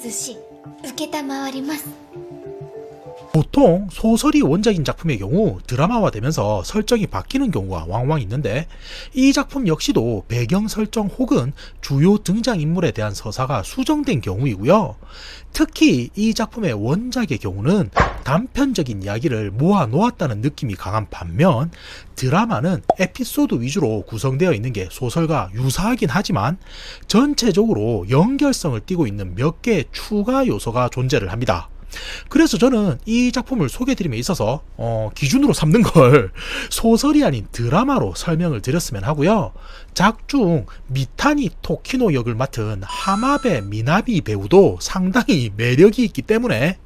崩し承ります。 보통 소설이 원작인 작품의 경우 드라마화되면서 설정이 바뀌는 경우가 왕왕 있는데, 이 작품 역시도 배경 설정 혹은 주요 등장인물에 대한 서사가 수정된 경우이고요. 특히 이 작품의 원작의 경우는 단편적인 이야기를 모아 놓았다는 느낌이 강한 반면, 드라마는 에피소드 위주로 구성되어 있는 게 소설과 유사하긴 하지만 전체적으로 연결성을 띠고 있는 몇 개의 추가 요소가 존재를 합니다. 그래서 저는 이 작품을 소개해드림에 있어서 기준으로 삼는 걸 소설이 아닌 드라마로 설명을 드렸으면 하고요. 작중 미타니 토키노 역을 맡은 하마베 미나미 배우도 상당히 매력이 있기 때문에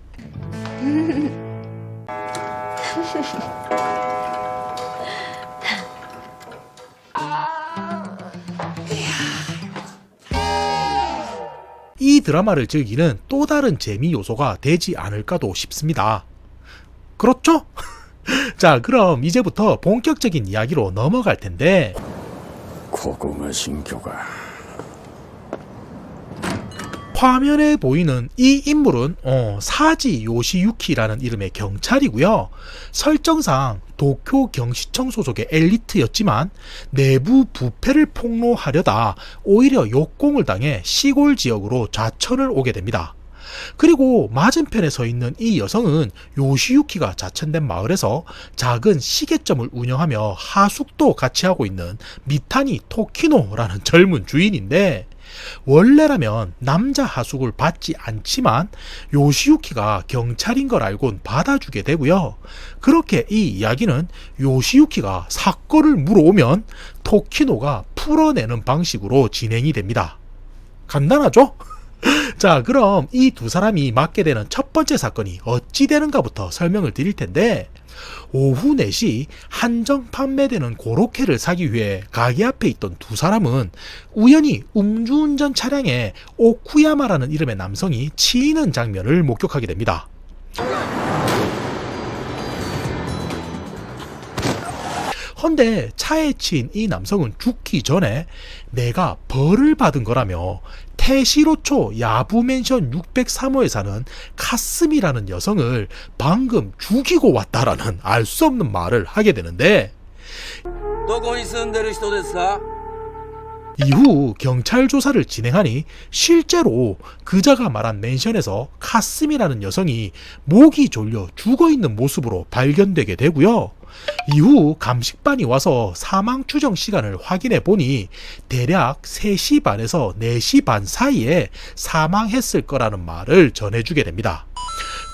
이 드라마를 즐기는 또 다른 재미 요소가 되지 않을까도 싶습니다. 그렇죠? 자, 그럼 이제부터 본격적인 이야기로 넘어갈 텐데, ここが新居か。 화면에 보이는 이 인물은 사지 요시유키라는 이름의 경찰이고요. 설정상 도쿄 경시청 소속의 엘리트였지만 내부 부패를 폭로하려다 오히려 역공을 당해 시골 지역으로 좌천을 오게 됩니다. 그리고 맞은편에 서 있는 이 여성은 요시유키가 자천된 마을에서 작은 시계점을 운영하며 하숙도 같이 하고 있는 미타니 토키노라는 젊은 주인인데, 원래라면 남자 하숙을 받지 않지만 요시유키가 경찰인 걸 알곤 받아주게 되고요. 그렇게 이 이야기는 요시유키가 사건을 물어오면 토키노가 풀어내는 방식으로 진행이 됩니다. 간단하죠? 자, 그럼 이 두 사람이 맡게 되는 첫 번째 사건이 어찌 되는가부터 설명을 드릴 텐데, 오후 4시 한정 판매되는 고로케를 사기 위해 가게 앞에 있던 두 사람은 우연히 음주운전 차량에 오쿠야마라는 이름의 남성이 치이는 장면을 목격하게 됩니다. 헌데 차에 치인 이 남성은 죽기 전에 내가 벌을 받은 거라며 테시로초 야부맨션 603호에 사는 카스미라는 여성을 방금 죽이고 왔다라는 알 수 없는 말을 하게 되는데, どこに住んでる人ですか? 이후 경찰 조사를 진행하니 실제로 그자가 말한 맨션에서 카스미라는 여성이 목이 졸려 죽어있는 모습으로 발견되게 되고요. 이후 감식반이 와서 사망 추정 시간을 확인해 보니 대략 3시 반에서 4시 반 사이에 사망했을 거라는 말을 전해주게 됩니다.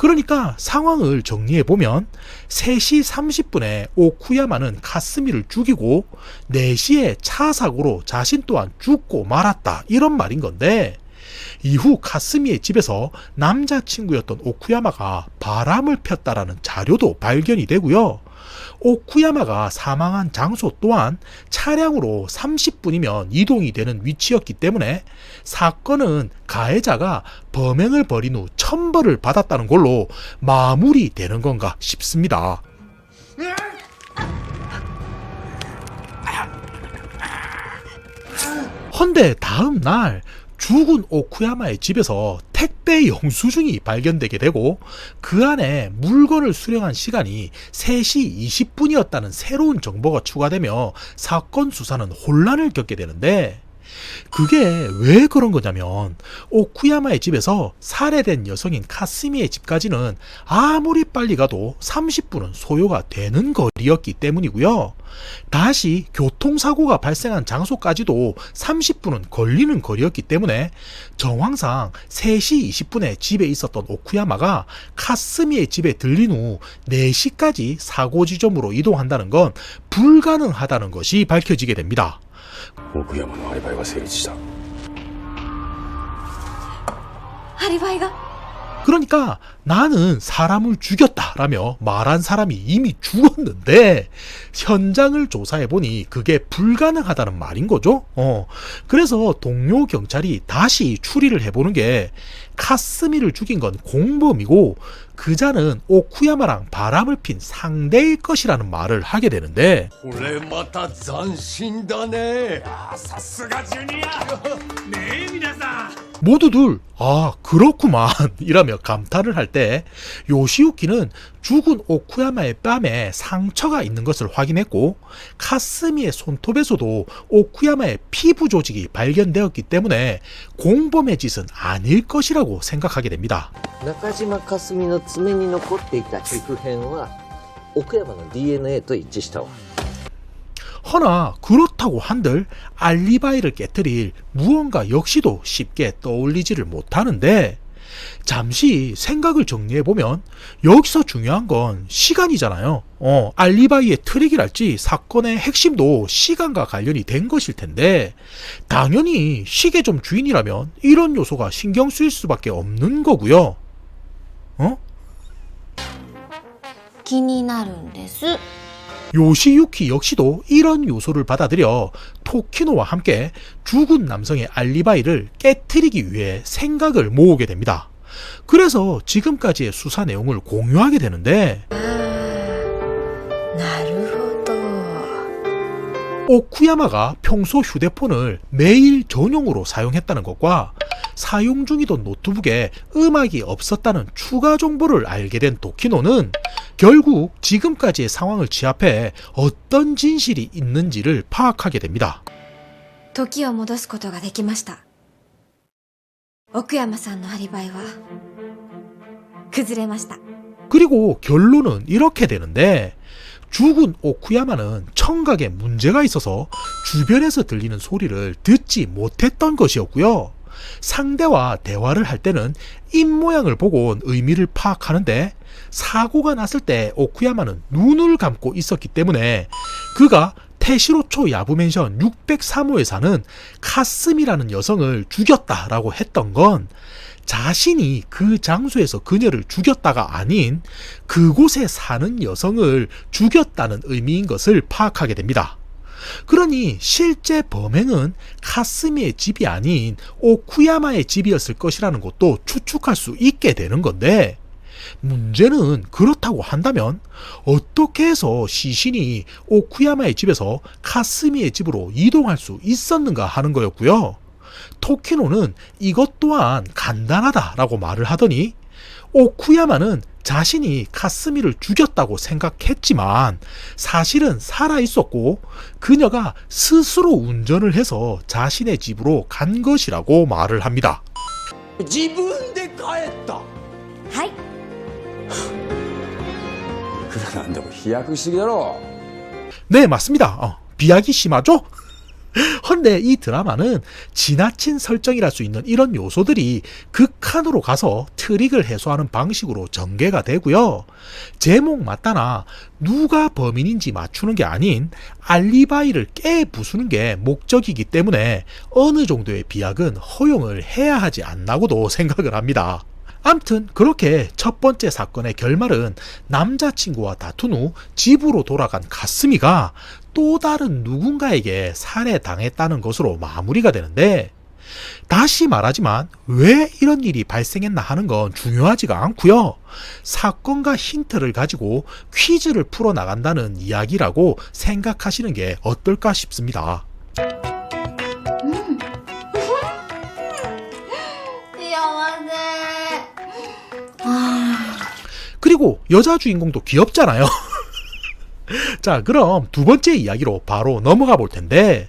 그러니까 상황을 정리해보면 3시 30분에 오쿠야마는 카스미를 죽이고 4시에 차 사고로 자신 또한 죽고 말았다, 이런 말인 건데, 이후 카스미의 집에서 남자친구였던 오쿠야마가 바람을 폈다라는 자료도 발견이 되고요. 오쿠야마가 사망한 장소 또한 차량으로 30분이면 이동이 되는 위치였기 때문에 사건은 가해자가 범행을 벌인 후 천벌을 받았다는 걸로 마무리되는 건가 싶습니다. 헌데 다음 날 죽은 오쿠야마의 집에서 택배 영수증이 발견되게 되고 그 안에 물건을 수령한 시간이 3시 20분이었다는 새로운 정보가 추가되며 사건 수사는 혼란을 겪게 되는데, 그게 왜 그런 거냐면 오쿠야마의 집에서 살해된 여성인 카스미의 집까지는 아무리 빨리 가도 30분은 소요가 되는 거리였기 때문이고요. 다시 교통사고가 발생한 장소까지도 30분은 걸리는 거리였기 때문에 정황상 3시 20분에 집에 있었던 오쿠야마가 카스미의 집에 들린 후 4시까지 사고 지점으로 이동한다는 건 불가능하다는 것이 밝혀지게 됩니다. 奥山のアリバイが成立した。アリバイが 그러니까 나는 사람을 죽였다라며 말한 사람이 이미 죽었는데 현장을 조사해보니 그게 불가능하다는 말인 거죠. 그래서 동료 경찰이 다시 추리를 해보는 게 카스미를 죽인 건 공범이고 그자는 오쿠야마랑 바람을 핀 상대일 것이라는 말을 하게 되는데 これまた斬新だね。さすがジュニアねえ皆さん 모두들 아 그렇구만 이라며 감탄을 할 때 요시유키는 죽은 오쿠야마의 뺨에 상처가 있는 것을 확인했고 카스미의 손톱에서도 오쿠야마의 피부 조직이 발견되었기 때문에 공범의 짓은 아닐 것이라고 생각하게 됩니다. 中島かすみの爪に残っていた皮膚片は奥山の DNA と一致したわ。 허나 그렇다고 한들 알리바이를 깨뜨릴 무언가 역시도 쉽게 떠올리지를 못하는데 잠시 생각을 정리해보면 여기서 중요한 건 시간이잖아요. 알리바이의 트릭이랄지 사건의 핵심도 시간과 관련이 된 것일 텐데 당연히 시계 좀 주인이라면 이런 요소가 신경 쓰일 수밖에 없는 거고요. 気になるんです。 요시유키 역시도 이런 요소를 받아들여 토키노와 함께 죽은 남성의 알리바이를 깨트리기 위해 생각을 모으게 됩니다. 그래서 지금까지의 수사 내용을 공유하게 되는데 なるほど。 오쿠야마가 평소 휴대폰을 매일 전용으로 사용했다는 것과 사용 중이던 노트북에 음악이 없었다는 추가 정보를 알게 된 토키노는 결국 지금까지의 상황을 지압해 어떤 진실이 있는지를 파악하게 됩니다. 時を戻すことができました。奥山さんのアリバイは崩れました。 그리고 결론은 이렇게 되는데 죽은 오쿠야마는 청각에 문제가 있어서 주변에서 들리는 소리를 듣지 못했던 것이었고요. 상대와 대화를 할 때는 입모양을 보곤 의미를 파악하는데 사고가 났을 때 오쿠야마는 눈을 감고 있었기 때문에 그가 테시로초 야부맨션 603호에 사는 카스미라는 여성을 죽였다라고 했던 건 자신이 그 장소에서 그녀를 죽였다가 아닌 그곳에 사는 여성을 죽였다는 의미인 것을 파악하게 됩니다. 그러니 실제 범행은 카스미의 집이 아닌 오쿠야마의 집이었을 것이라는 것도 추측할 수 있게 되는 건데 문제는 그렇다고 한다면 어떻게 해서 시신이 오쿠야마의 집에서 카스미의 집으로 이동할 수 있었는가 하는 거였고요. 토키노는 이것 또한 간단하다라고 말을 하더니 오쿠야마는 자신이 카스미를 죽였다고 생각했지만 사실은 살아있었고 그녀가 스스로 운전을 해서 자신의 집으로 간 것이라고 말을 합니다. 自分で帰った。はい。いくらなんでも飛躍しすぎだろ。 네 맞습니다. 비약이 심하죠? 헌데 이 드라마는 지나친 설정이랄 수 있는 이런 요소들이 극한으로 가서 트릭을 해소하는 방식으로 전개가 되고요. 제목 맞다나 누가 범인인지 맞추는 게 아닌 알리바이를 깨부수는 게 목적이기 때문에 어느 정도의 비약은 허용을 해야 하지 않나고도 생각을 합니다. 암튼 그렇게 첫 번째 사건의 결말은 남자친구와 다툰 후 집으로 돌아간 가스미가 또 다른 누군가에게 살해당했다는 것으로 마무리가 되는데 다시 말하지만 왜 이런 일이 발생했나 하는 건 중요하지가 않고요. 사건과 힌트를 가지고 퀴즈를 풀어나간다는 이야기라고 생각하시는 게 어떨까 싶습니다. 幸せ。 그리고 여자 주인공도 귀엽잖아요. 자, 그럼 두 번째 이야기로 바로 넘어가 볼 텐데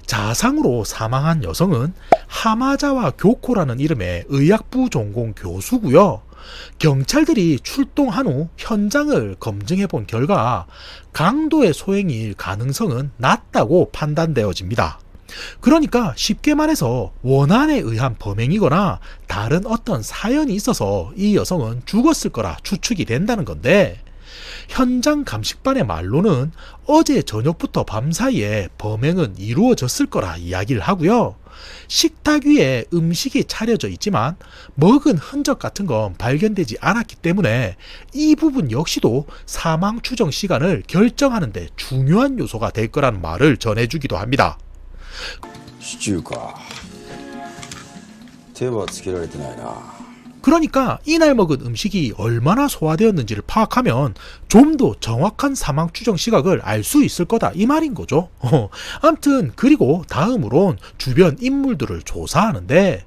자상으로 사망한 여성은 하마자와 교코라는 이름의 의학부 전공 교수고요. 경찰들이 출동한 후 현장을 검증해 본 결과 강도의 소행일 가능성은 낮다고 판단되어집니다. 그러니까 쉽게 말해서 원한에 의한 범행이거나 다른 어떤 사연이 있어서 이 여성은 죽었을 거라 추측이 된다는 건데 현장 감식반의 말로는 어제 저녁부터 밤사이에 범행은 이루어졌을 거라 이야기를 하고요. 식탁 위에 음식이 차려져 있지만 먹은 흔적 같은 건 발견되지 않았기 때문에 이 부분 역시도 사망 추정 시간을 결정하는 데 중요한 요소가 될 거라는 말을 전해주기도 합니다. シチューか。手はつけられてないな。 그러니까 이날 먹은 음식이 얼마나 소화되었는지를 파악하면 좀 더 정확한 사망 추정 시각을 알 수 있을 거다 이 말인 거죠. 암튼 그리고 다음으론 주변 인물들을 조사하는데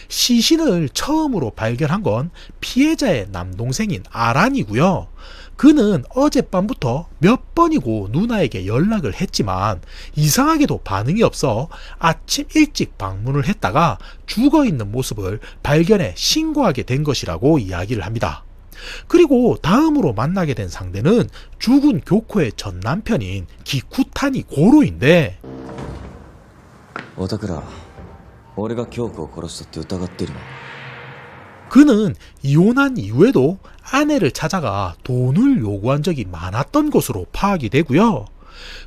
시신을 처음으로 발견한 건 피해자의 남동생인 아란이고요. 그는 어젯밤부터 몇 번이고 누나에게 연락을 했지만 이상하게도 반응이 없어 아침 일찍 방문을 했다가 죽어있는 모습을 발견해 신고하게 된 것이라고 이야기를 합니다. 그리고 다음으로 만나게 된 상대는 죽은 교코의 전 남편인 기쿠타니 고로인데 おたくら俺が京子を殺したって疑ってるの 그는 이혼한 이후에도 아내를 찾아가 돈을 요구한 적이 많았던 것으로 파악이 되고요.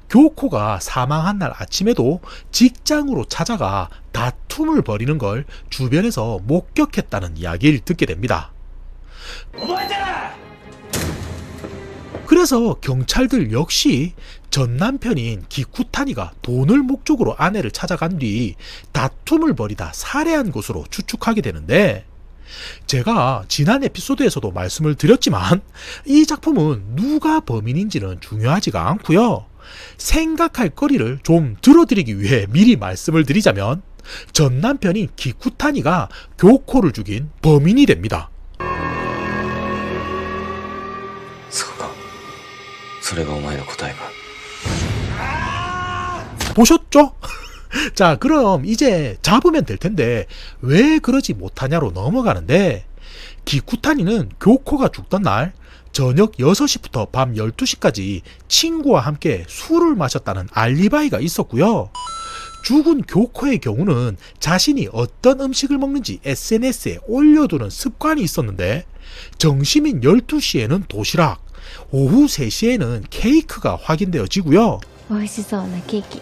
교코가 사망한 날 아침에도 직장으로 찾아가 다툼을 벌이는 걸 주변에서 목격했다는 이야기를 듣게 됩니다. 그래서 경찰들 역시 전 남편인 기쿠타니가 돈을 목적으로 아내를 찾아간 뒤 다툼을 벌이다 살해한 것으로 추측하게 되는데, 제가 지난 에피소드에서도 말씀을 드렸지만 이 작품은 누가 범인인지는 중요하지가 않고요. 생각할 거리를 좀 들어드리기 위해 미리 말씀을 드리자면 전 남편인 기쿠타니가 교코를 죽인 범인이 됩니다. そうかそれがお前の答えか 보셨죠? 자, 그럼 이제 잡으면 될 텐데 왜 그러지 못하냐로 넘어가는데, 기쿠타니는 교코가 죽던 날 저녁 6시부터 밤 12시까지 친구와 함께 술을 마셨다는 알리바이가 있었고요. 죽은 교코의 경우는 자신이 어떤 음식을 먹는지 SNS에 올려두는 습관이 있었는데, 정심인 12시에는 도시락, 오후 3시에는 케이크가 확인되어지고요. 美味しそうなケーキ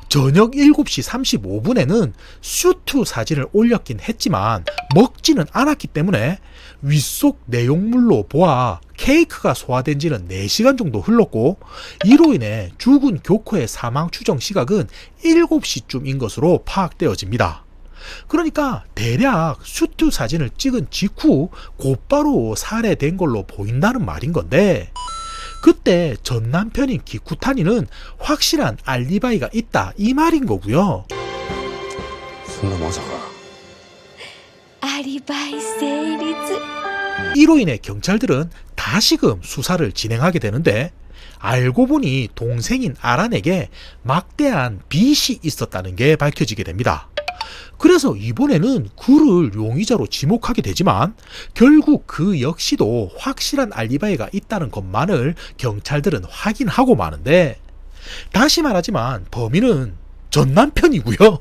저녁 7시 35분에는 슈트 사진을 올렸긴 했지만 먹지는 않았기 때문에 윗속 내용물로 보아 케이크가 소화된 지는 4시간 정도 흘렀고, 이로 인해 죽은 교코의 사망 추정 시각은 7시쯤인 것으로 파악되어집니다. 그러니까 대략 슈트 사진을 찍은 직후 곧바로 살해된 걸로 보인다는 말인 건데, 그때 전 남편인 기쿠타니는 확실한 알리바이가 있다 이 말인 거고요. そんなまさかアリバイ成立 이로 인해 경찰들은 다시금 수사를 진행하게 되는데, 알고 보니 동생인 아란에게 막대한 빚이 있었다는 게 밝혀지게 됩니다. 그래서 이번에는 그를 용의자로 지목하게 되지만 결국 그 역시도 확실한 알리바이가 있다는 것만을 경찰들은 확인하고 마는데, 다시 말하지만 범인은 전 남편이고요.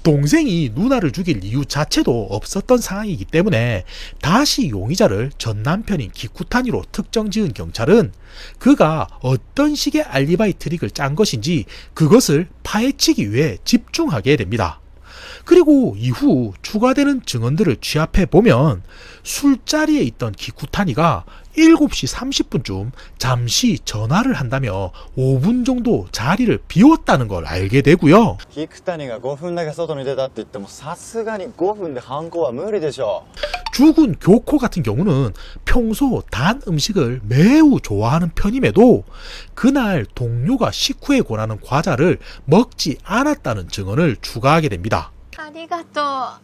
동생이 누나를 죽일 이유 자체도 없었던 상황이기 때문에 다시 용의자를 전 남편인 기쿠타니로 특정 지은 경찰은 그가 어떤 식의 알리바이 트릭을 짠 것인지 그것을 파헤치기 위해 집중하게 됩니다. 그리고 이후 추가되는 증언들을 취합해 보면 술자리에 있던 기쿠타니가 7시 30분쯤 잠시 전화를 한다며 5분 정도 자리를 비웠다는 걸 알게 되고요. 菊谷が5分だけ外に出たって言ってもさすがに5分で犯行は無理でしょ 죽은 교코 같은 경우는 평소 단 음식을 매우 좋아하는 편임에도 그날 동료가 식후에 권하는 과자를 먹지 않았다는 증언을 추가하게 됩니다. ありがと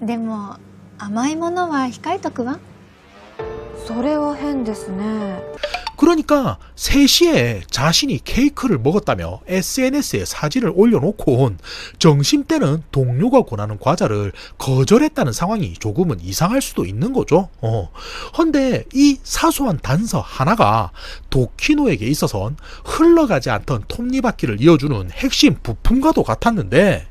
う。でも甘いものは控えとくわ。それは変ですね 그러니까 3시에 자신이 케이크를 먹었다며 SNS에 사진을 올려놓고 점심 때는 동료가 권하는 과자를 거절했다는 상황이 조금은 이상할 수도 있는 거죠. 헌데 이 사소한 단서 하나가 도키노에게 있어선 흘러가지 않던 톱니바퀴를 이어주는 핵심 부품과도 같았는데,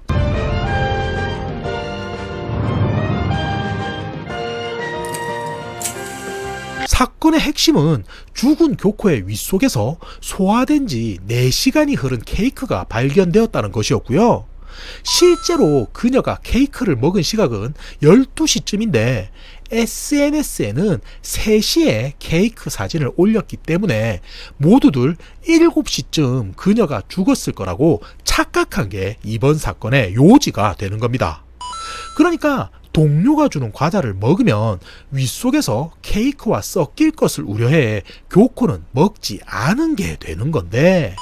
사건의 핵심은 죽은 교코의 윗속에서 소화된 지 4시간이 흐른 케이크가 발견되었다는 것이었고요. 실제로 그녀가 케이크를 먹은 시각은 12시쯤인데 SNS에는 3시에 케이크 사진을 올렸기 때문에 모두들 7시쯤 그녀가 죽었을 거라고 착각한 게 이번 사건의 요지가 되는 겁니다. 그러니까 동료가 주는 과자를 먹으면 윗속에서 케이크와 섞일 것을 우려해 교코는 먹지 않은 게 되는 건데,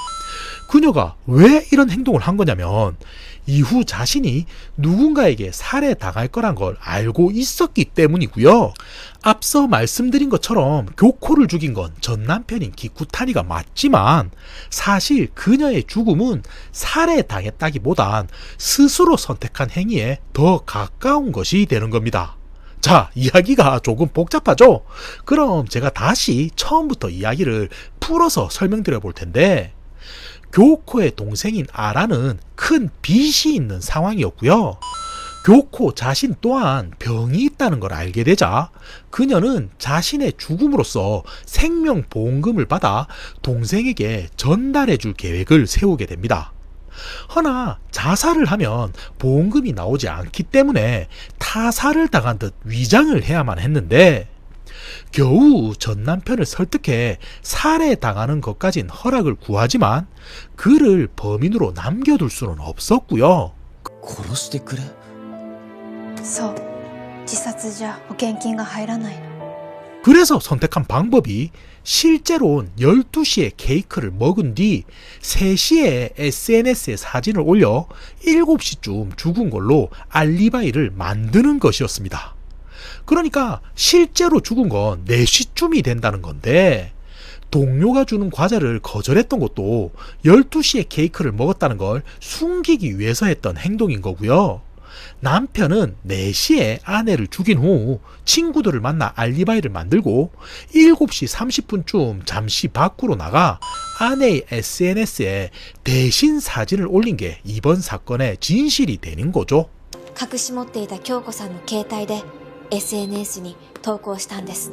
그녀가 왜 이런 행동을 한 거냐면 이후 자신이 누군가에게 살해당할 거란 걸 알고 있었기 때문이고요. 앞서 말씀드린 것처럼 교코를 죽인 건 전 남편인 기쿠타니가 맞지만 사실 그녀의 죽음은 살해당했다기보단 스스로 선택한 행위에 더 가까운 것이 되는 겁니다. 자, 이야기가 조금 복잡하죠? 그럼 제가 다시 처음부터 이야기를 풀어서 설명드려 볼 텐데 교코의 동생인 아라는 큰 빚이 있는 상황이었고요. 교코 자신 또한 병이 있다는 걸 알게 되자 그녀는 자신의 죽음으로써 생명보험금을 받아 동생에게 전달해 줄 계획을 세우게 됩니다. 허나 자살을 하면 보험금이 나오지 않기 때문에 타살을 당한 듯 위장을 해야만 했는데 겨우 전 남편을 설득해 살해당하는 것까진 허락을 구하지만 그를 범인으로 남겨둘 수는 없었고요. 殺してくれそう自殺じゃ保険金が入らないの 그래서 선택한 방법이 실제로는 12시에 케이크를 먹은 뒤 3시에 SNS에 사진을 올려 7시쯤 죽은 걸로 알리바이를 만드는 것이었습니다. 그러니까 실제로 죽은 건 4시쯤이 된다는 건데 동료가 주는 과자를 거절했던 것도 12시에 케이크를 먹었다는 걸 숨기기 위해서 했던 행동인 거고요. 남편은 4시에 아내를 죽인 후 친구들을 만나 알리바이를 만들고 7시 30분쯤 잠시 밖으로 나가 아내의 SNS에 대신 사진을 올린 게 이번 사건의 진실이 되는 거죠. 隠し持っていた京子さんの携帯で SNS に投稿したんです。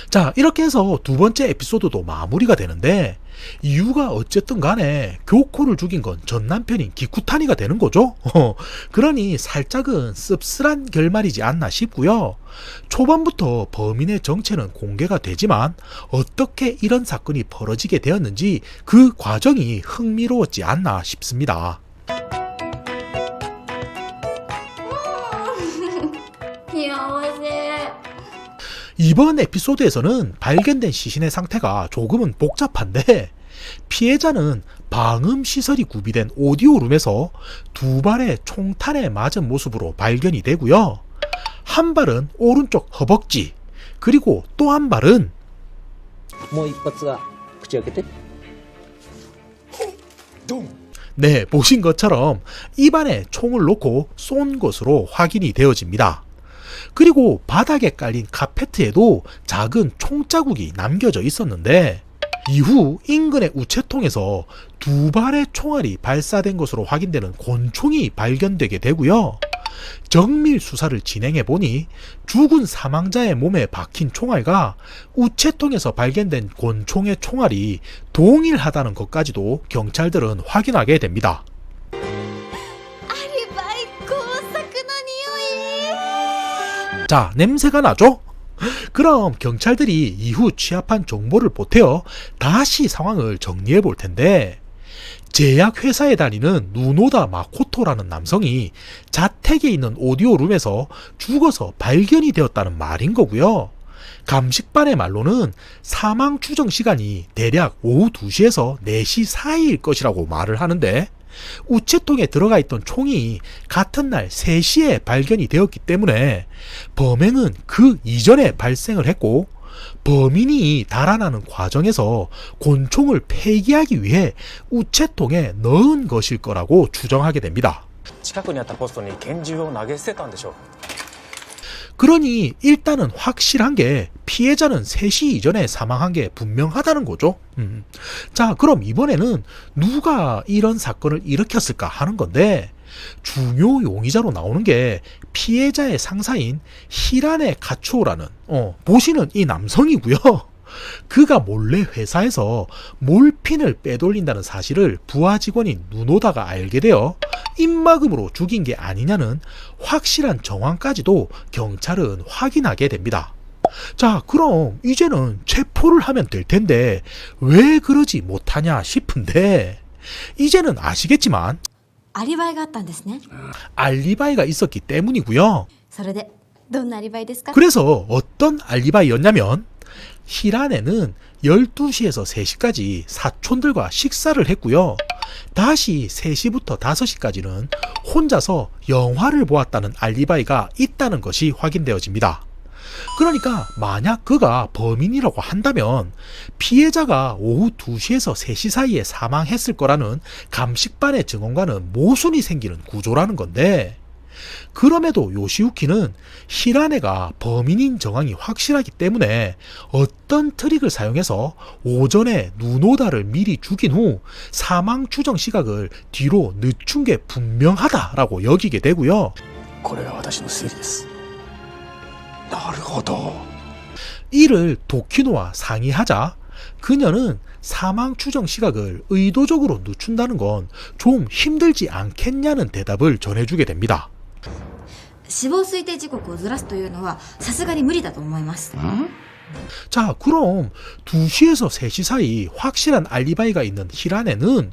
자, 이렇게 해서 두 번째 에피소드도 마무리가 되는데 이유가 어쨌든 간에 교코를 죽인 건 전 남편인 기쿠타니가 되는 거죠. 그러니 살짝은 씁쓸한 결말이지 않나 싶고요. 초반부터 범인의 정체는 공개가 되지만 어떻게 이런 사건이 벌어지게 되었는지 그 과정이 흥미로웠지 않나 싶습니다. 이번 에피소드에서는 발견된 시신의 상태가 조금은 복잡한데 피해자는 방음 시설이 구비된 오디오룸에서 두 발의 총탄에 맞은 모습으로 발견이 되고요. 한 발은 오른쪽 허벅지, 그리고 또 한 발은 もう一発は口開けて 네, 보신 것처럼 입안에 총을 놓고 쏜 것으로 확인이 되어집니다. 그리고 바닥에 깔린 카페트에도 작은 총자국이 남겨져 있었는데 이후 인근의 우체통에서 두 발의 총알이 발사된 것으로 확인되는 권총이 발견되게 되고요. 정밀 수사를 진행해 보니 죽은 사망자의 몸에 박힌 총알과 우체통에서 발견된 권총의 총알이 동일하다는 것까지도 경찰들은 확인하게 됩니다. 자, 냄새가 나죠? 그럼 경찰들이 이후 취합한 정보를 보태어 다시 상황을 정리해 볼 텐데 제약회사에 다니는 누노다 마코토라는 남성이 자택에 있는 오디오룸에서 죽어서 발견이 되었다는 말인 거고요. 감식반의 말로는 사망 추정 시간이 대략 오후 2시에서 4시 사이일 것이라고 말을 하는데 우체통에 들어가 있던 총이 같은 날 3시에 발견이 되었기 때문에 범행은 그 이전에 발생을 했고 범인이 달아나는 과정에서 권총을 폐기하기 위해 우체통에 넣은 것일 거라고 추정하게 됩니다. 近くにあったポストに拳銃を投げ捨てたんでしょう 그러니 일단은 확실한 게 피해자는 3시 이전에 사망한 게 분명하다는 거죠. 자, 그럼 이번에는 누가 이런 사건을 일으켰을까 하는 건데 중요 용의자로 나오는 게 피해자의 상사인 히라네 가츠오라는 보시는 이 남성이고요. 그가 몰래 회사에서 몰핀을 빼돌린다는 사실을 부하 직원인 누노다가 알게 되어 입막음으로 죽인 게 아니냐는 확실한 정황까지도 경찰은 확인하게 됩니다. 자, 그럼 이제는 체포를 하면 될 텐데 왜 그러지 못하냐 싶은데 이제는 아시겠지만 アリバイがあったんですね。 알리바이가 있었기 때문이고요. それでどんなアリバイですか？ 그래서 어떤 알리바이였냐면 히라네는 12시에서 3시까지 사촌들과 식사를 했고요. 다시 3시부터 5시까지는 혼자서 영화를 보았다는 알리바이가 있다는 것이 확인되어집니다. 그러니까 만약 그가 범인이라고 한다면 피해자가 오후 2시에서 3시 사이에 사망했을 거라는 감식반의 증언과는 모순이 생기는 구조라는 건데, 그럼에도 요시유키는 히라네가 범인인 정황이 확실하기 때문에 어떤 트릭을 사용해서 오전에 누노다를 미리 죽인 후 사망 추정 시각을 뒤로 늦춘 게 분명하다라고 여기게 되고요. これが私の推理です。なるほど。 이를 도키노와 상의하자 그녀는 사망 추정 시각을 의도적으로 늦춘다는 건 좀 힘들지 않겠냐는 대답을 전해주게 됩니다. 死亡推定時刻をずらすというのはさすがに無理だと思います。 자, 그럼 2시에서 3시 사이 확실한 알리바이가 있는 히라네는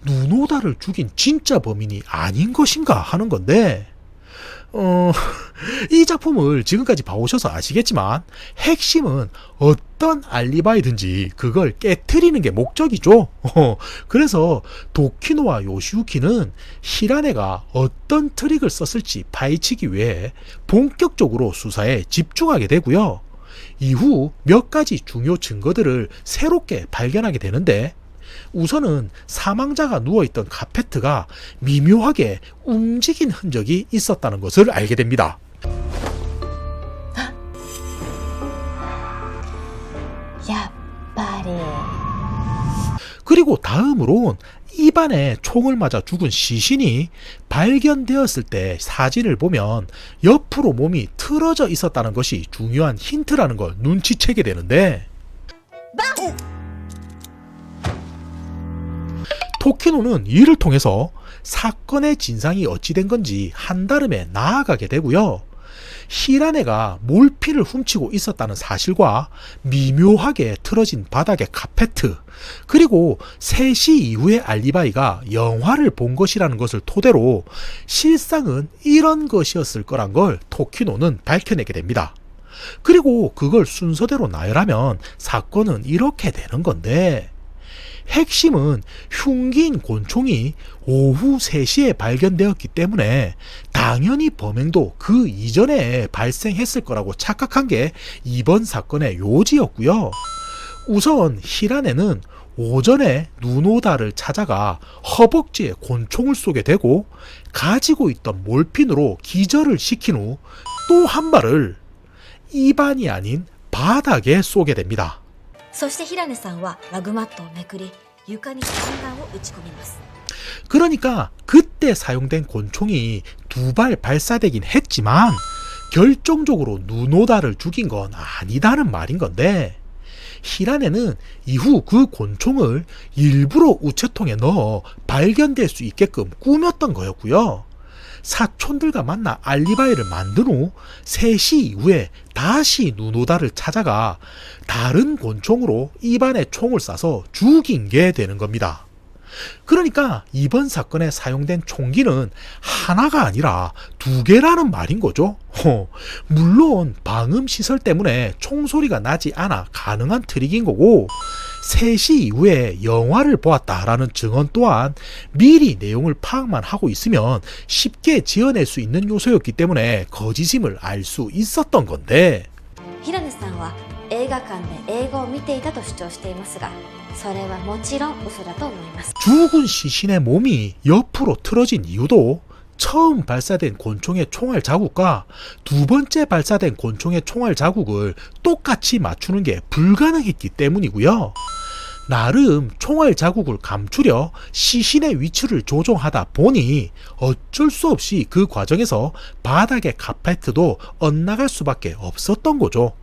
누노다를 죽인 진짜 범인이 아닌 것인가 하는 건데, 이 작품을 지금까지 봐오셔서 아시겠지만 핵심은 어떤 알리바이든지 그걸 깨트리는 게 목적이죠. 그래서 도키노와 요시유키는 히라네가 어떤 트릭을 썼을지 파헤치기 위해 본격적으로 수사에 집중하게 되고요. 이후 몇 가지 중요 증거들을 새롭게 발견하게 되는데, 우선은 사망자가 누워있던 카페트가 미묘하게 움직인 흔적이 있었다는 것을 알게 됩니다. やっぱり 그리고 다음으론 입안에 총을 맞아 죽은 시신이 발견되었을 때 사진을 보면 옆으로 몸이 틀어져 있었다는 것이 중요한 힌트라는 걸 눈치채게 되는데, 토키노는 이를 통해서 사건의 진상이 어찌 된 건지 한달음에 나아가게 되고요. 히라네가 몰피를 훔치고 있었다는 사실과 미묘하게 틀어진 바닥의 카페트, 그리고 3시 이후의 알리바이가 영화를 본 것이라는 것을 토대로 실상은 이런 것이었을 거란 걸 토키노는 밝혀내게 됩니다. 그리고 그걸 순서대로 나열하면 사건은 이렇게 되는 건데, 핵심은 흉기인 곤충이 오후 3시에 발견되었기 때문에 당연히 범행도 그 이전에 발생했을 거라고 착각한 게 이번 사건의 요지였고요. 우선 히라네는 오전에 누노다를 찾아가 허벅지에 곤충을 쏘게 되고 가지고 있던 몰핀으로 기절을 시킨 후 또 한 발을 입안이 아닌 바닥에 쏘게 됩니다. そして平根さんはラグマットをめくり床に弾丸を撃ち込みます。 그러니까 그때 사용된 곤충이 2발 발사되긴 했지만 결정적으로 누노다를 죽인 건 아니다는 말인 건데, 히라네는 이후 그 곤충을 일부러 우체통에 넣어 발견될 수 있게끔 꾸몄던 거였고요. 사촌들과 만나 알리바이를 만든 후 3시 이후에 다시 누노다를 찾아가 다른 곤충으로 입안에 총을 쏴서 죽인 게 되는 겁니다. 그러니까 이번 사건에 사용된 총기는 하나가 아니라 2개라는 말인 거죠. 물론 방음 시설 때문에 총소리가 나지 않아 가능한 트릭인 거고, 3시 이후에 영화를 보았다라는 증언 또한 미리 내용을 파악만 하고 있으면 쉽게 지어낼 수 있는 요소였기 때문에 거짓임을 알 수 있었던 건데, 平根さんは映画館で映画を見ていたと主張していますが、それはもちろん嘘だと思います。 죽은 시신의 몸이 옆으로 틀어진 이유도 처음 발사된 곤충의 총알 자국과 두 번째 발사된 곤충의 총알 자국을 똑같이 맞추는 게 불가능했기 때문이고요. 나름 총알 자국을 감추려 시신의 위치를 조종하다 보니 어쩔 수 없이 그 과정에서 바닥의 카페트도 엇나갈 수밖에 없었던 거죠.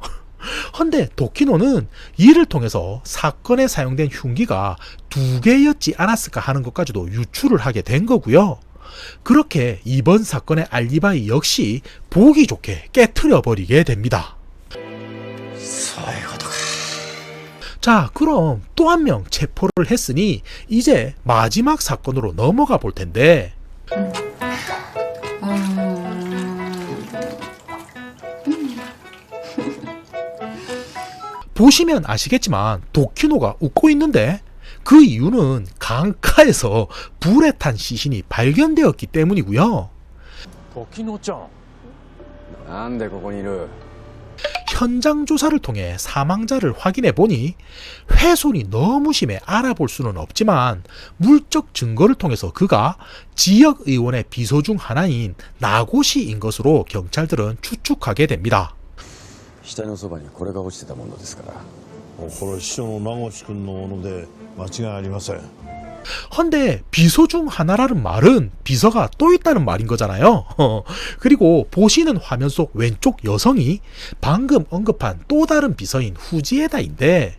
헌데 도키노는 이를 통해서 사건에 사용된 흉기가 2개였지 않았을까 하는 것까지도 유추를 하게 된 거고요. 그렇게 이번 사건의 알리바이 역시 보기 좋게 깨트려 버리게 됩니다. 자, 그럼 또 한 명 체포를 했으니 이제 마지막 사건으로 넘어가 볼 텐데, 보시면 아시겠지만 도키노가 웃고 있는데 그 이유는 강가에서 불에 탄 시신이 발견되었기 때문이고요. 時乃ちゃんなんでここにいる？ 현장 조사를 통해 사망자를 확인해 보니 훼손이 너무 심해 알아볼 수는 없지만 물적 증거를 통해서 그가 지역 의원의 비서 중 하나인 나고시인 것으로 경찰들은 추측하게 됩니다. 死体のそばにこれが落ちてたものですから。これ秘書の名越君のもので間違いありません。 헌데 비서 중 하나라는 말은 비서가 또 있다는 말인 거잖아요. 그리고 보시는 화면 속 왼쪽 여성이 방금 언급한 또 다른 비서인 후지에다인데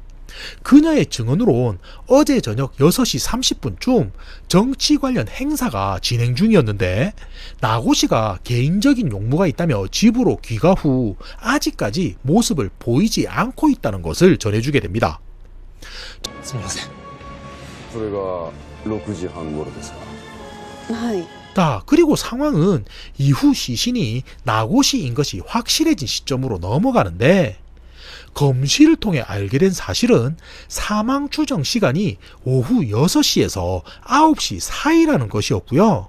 그녀의 증언으론 어제 저녁 6시 30분쯤 정치 관련 행사가 진행 중이었는데 나고시가 개인적인 용무가 있다며 집으로 귀가 후 아직까지 모습을 보이지 않고 있다는 것을 전해주게 됩니다. すみませんそれが6時半頃ですか。はい。 자, 그리고 상황은 이후 시신이 나고시인 것이 확실해진 시점으로 넘어가는데 검시를 통해 알게 된 사실은 사망 추정 시간이 오후 6시에서 9시 사이라는 것이었고요.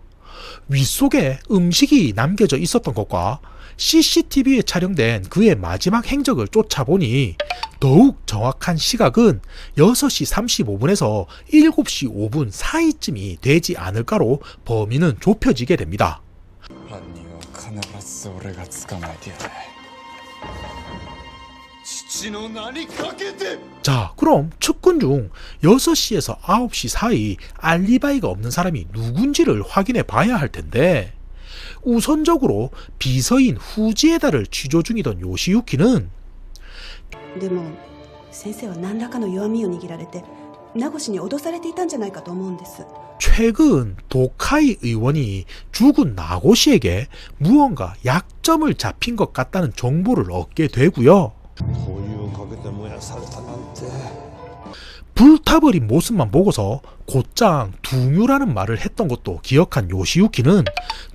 윗속에 음식이 남겨져 있었던 것과 CCTV에 촬영된 그의 마지막 행적을 쫓아보니 더욱 정확한 시각은 6시 35분에서 7시 5분 사이쯤이 되지 않을까로 범위는 좁혀지게 됩니다. 犯人は必ず俺が捕まえてやる。父の名にかけて。 자, 그럼 측근 중 6시에서 9시 사이 알리바이가 없는 사람이 누군지를 확인해 봐야 할 텐데 우선적으로 비서인 후지에다를 취조 중이던 요시유키는 でも先生は何らかの弱みを握られて名越に脅されていたんじゃないかと思うんです。 최근 도카이 의원이 죽은 나고시에게 무언가 약점을 잡힌 것 같다는 정보를 얻게 되고요. 灯油をかけて燃やされたなんて。 불타버린 모습만 보고서 곧장 둥유라는 말을 했던 것도 기억한 요시유키는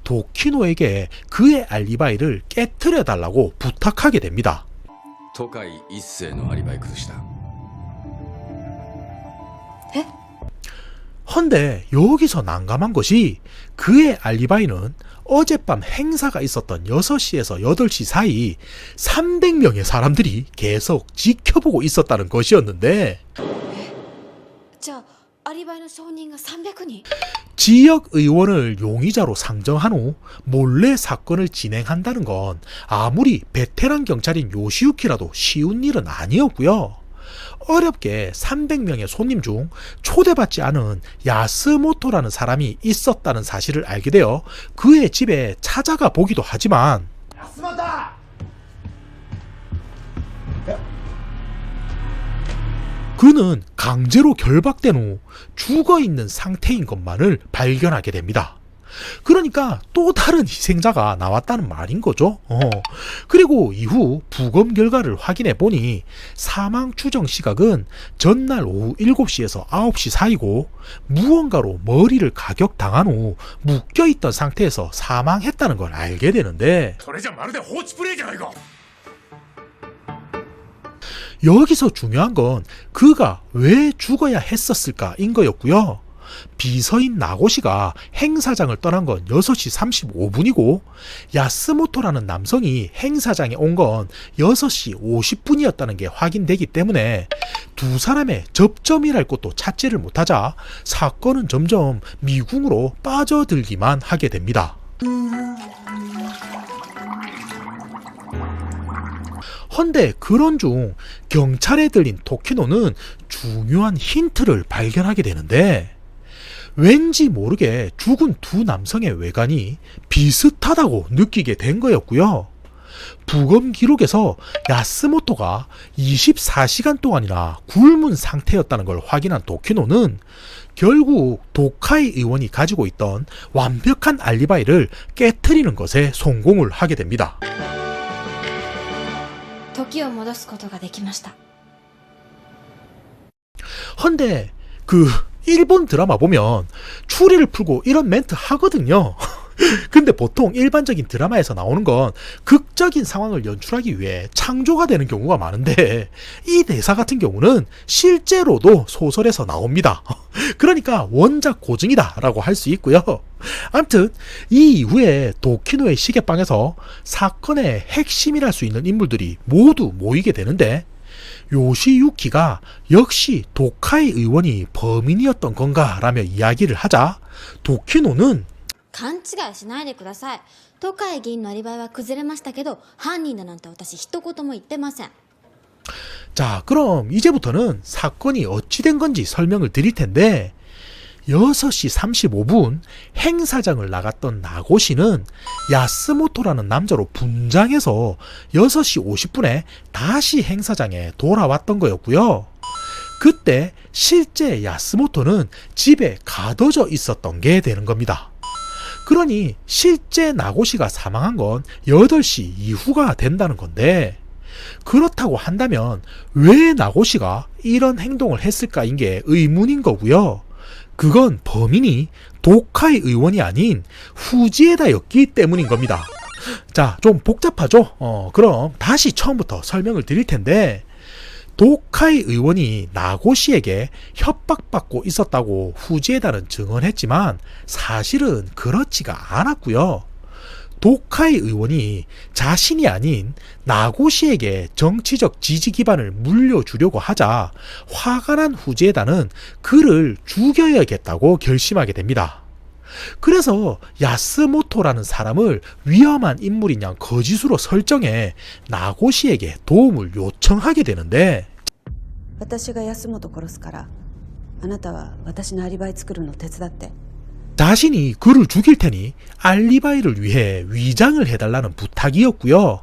도키노에게 그의 알리바이를 깨트려달라고 부탁하게 됩니다. 都海一世のアリバイ崩した。 헌데 여기서 난감한 것이 그의 알리바이는 어젯밤 행사가 있었던 6시에서 8시 사이 300명의 사람들이 계속 지켜보고 있었다는 것이었는데 じゃあアリバイの証人が300人 지역 의원을 용의자로 상정한 후 몰래 사건을 진행한다는 건 아무리 베테랑 경찰인 요시유키라도 쉬운 일은 아니었고요. 어렵게 300명의 손님 중 초대받지 않은 야스모토라는 사람이 있었다는 사실을 알게 되어 그의 집에 찾아가 보기도 하지만 그는 강제로 결박된 후 죽어있는 상태인 것만을 발견하게 됩니다. 그러니까 또 다른 희생자가 나왔다는 말인 거죠. 그리고 이후 부검 결과를 확인해 보니 사망 추정 시각은 전날 오후 7시에서 9시 사이고 무언가로 머리를 가격당한 후 묶여있던 상태에서 사망했다는 걸 알게 되는데 それじゃまるで放置プレイじゃないか。 여기서 중요한 건 그가 왜 죽어야 했었을까인 거였고요. 비서인 나고시가 행사장을 떠난 건 6시 35분이고 야스모토라는 남성이 행사장에 온 건 6시 50분이었다는 게 확인되기 때문에 두 사람의 접점이랄 것도 찾지를 못하자 사건은 점점 미궁으로 빠져들기만 하게 됩니다. 헌데 그런 중 경찰에 들린 도키노는 중요한 힌트를 발견하게 되는데 왠지 모르게 죽은 두 남성의 외관이 비슷하다고 느끼게 된 거였고요. 부검 기록에서 야스모토가 24시간 동안이나 굶은 상태였다는 걸 확인한 도키노는 결국 도카이 의원이 가지고 있던 완벽한 알리바이를 깨트리는 것에 성공을 하게 됩니다. 時を戻すことができました 헌데 그 일본 드라마 보면 추리를 풀고 이런 멘트 하거든요. 근데 보통 일반적인 드라마에서 나오는 건 극적인 상황을 연출하기 위해 창조가 되는 경우가 많은데 이 대사 같은 경우는 실제로도 소설에서 나옵니다. 그러니까 원작 고증이다 라고 할 수 있고요. 아무튼 이 이후에 도키노의 시계방에서 사건의 핵심이랄 수 있는 인물들이 모두 모이게 되는데 요시유키가 역시 도카이 의원이 범인이었던 건가 라며 이야기를 하자 도키노는 勘違いしないでください。都会議員のアリバイは崩れましたけど、犯人だなんて私一言も言ってません。 자, 그럼 이제부터는 사건이 어찌 된 건지 설명을 드릴 텐데 6시 35분 행사장을 나갔던 나고시는 야스모토라는 남자로 분장해서 6시 50분에 다시 행사장에 돌아왔던 거였고요. 그때 실제 야스모토는 집에 가둬져 있었던 게 되는 겁니다. 그러니 실제 나고시가 사망한 건 8시 이후가 된다는 건데 그렇다고 한다면 왜 나고시가 이런 행동을 했을까인 게 의문인 거고요. 그건 범인이 도카이 의원이 아닌 후지에다였기 때문인 겁니다. 자, 좀 복잡하죠? 그럼 다시 처음부터 설명을 드릴 텐데 도카이 의원이 나고시에게 협박받고 있었다고 후지에다는 증언했지만 사실은 그렇지가 않았고요. 도카이 의원이 자신이 아닌 나고시에게 정치적 지지 기반을 물려주려고 하자 화가 난 후지에다는 그를 죽여야겠다고 결심하게 됩니다. 그래서 야스모토라는 사람을 위험한 인물인 양 거짓으로 설정해 나고시에게 도움을 요청하게 되는데 私が安本殺すからあなたは私のアリバイ作るの手伝って 자신이 그를 죽일 테니 알리바이를 위해 위장을 해달라는 부탁이었고요.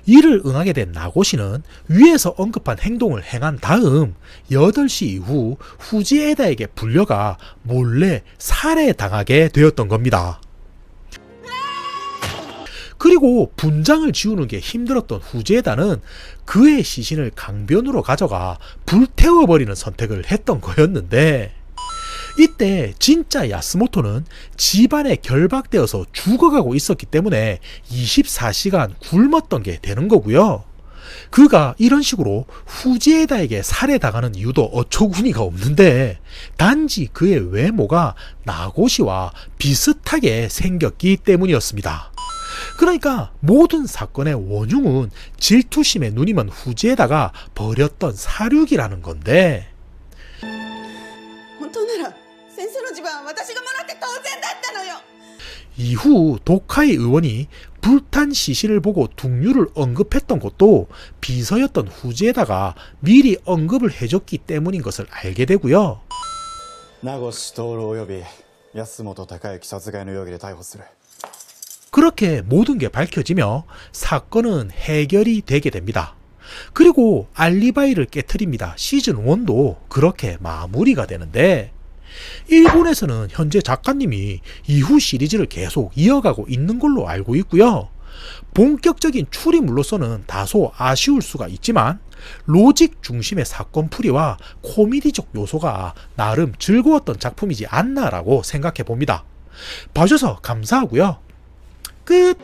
이를 응하게 된 나고시는 위에서 언급한 행동을 행한 다음 8시 이후 후지에다에게 불려가 몰래 살해당하게 되었던 겁니다. 그리고 분장을 지우는 게 힘들었던 후지에다는 그의 시신을 강변으로 가져가 불태워버리는 선택을 했던 거였는데 이때 진짜 야스모토는 집안에 결박되어서 죽어가고 있었기 때문에 24시간 굶었던 게 되는 거고요. 그가 이런 식으로 후지에다에게 살해당하는 이유도 어처구니가 없는데 단지 그의 외모가 나고시와 비슷하게 생겼기 때문이었습니다. 그러니까 모든 사건의 원흉은 질투심에 눈이 먼 후지에다가 버렸던 사륙이라는 건데 本当なら先生の自分は私がもらって当然だったのよ 이후 도카이 의원이 불탄 시신을 보고 둥유를 언급했던 것도 비서였던 후지에다가 미리 언급을 해줬기 때문인 것을 알게 되고요. 名越徹及び安本孝之殺害の容疑で逮捕する 그렇게 모든 게 밝혀지며 사건은 해결이 되게 됩니다. 그리고 알리바이를 깨트립니다. 시즌 1도 그렇게 마무리가 되는데 일본에서는 현재 작가님이 이후 시리즈를 계속 이어가고 있는 걸로 알고 있고요. 본격적인 추리물로서는 다소 아쉬울 수가 있지만 로직 중심의 사건 풀이와 코미디적 요소가 나름 즐거웠던 작품이지 않나라고 생각해 봅니다. 봐주셔서 감사하고요. 끝!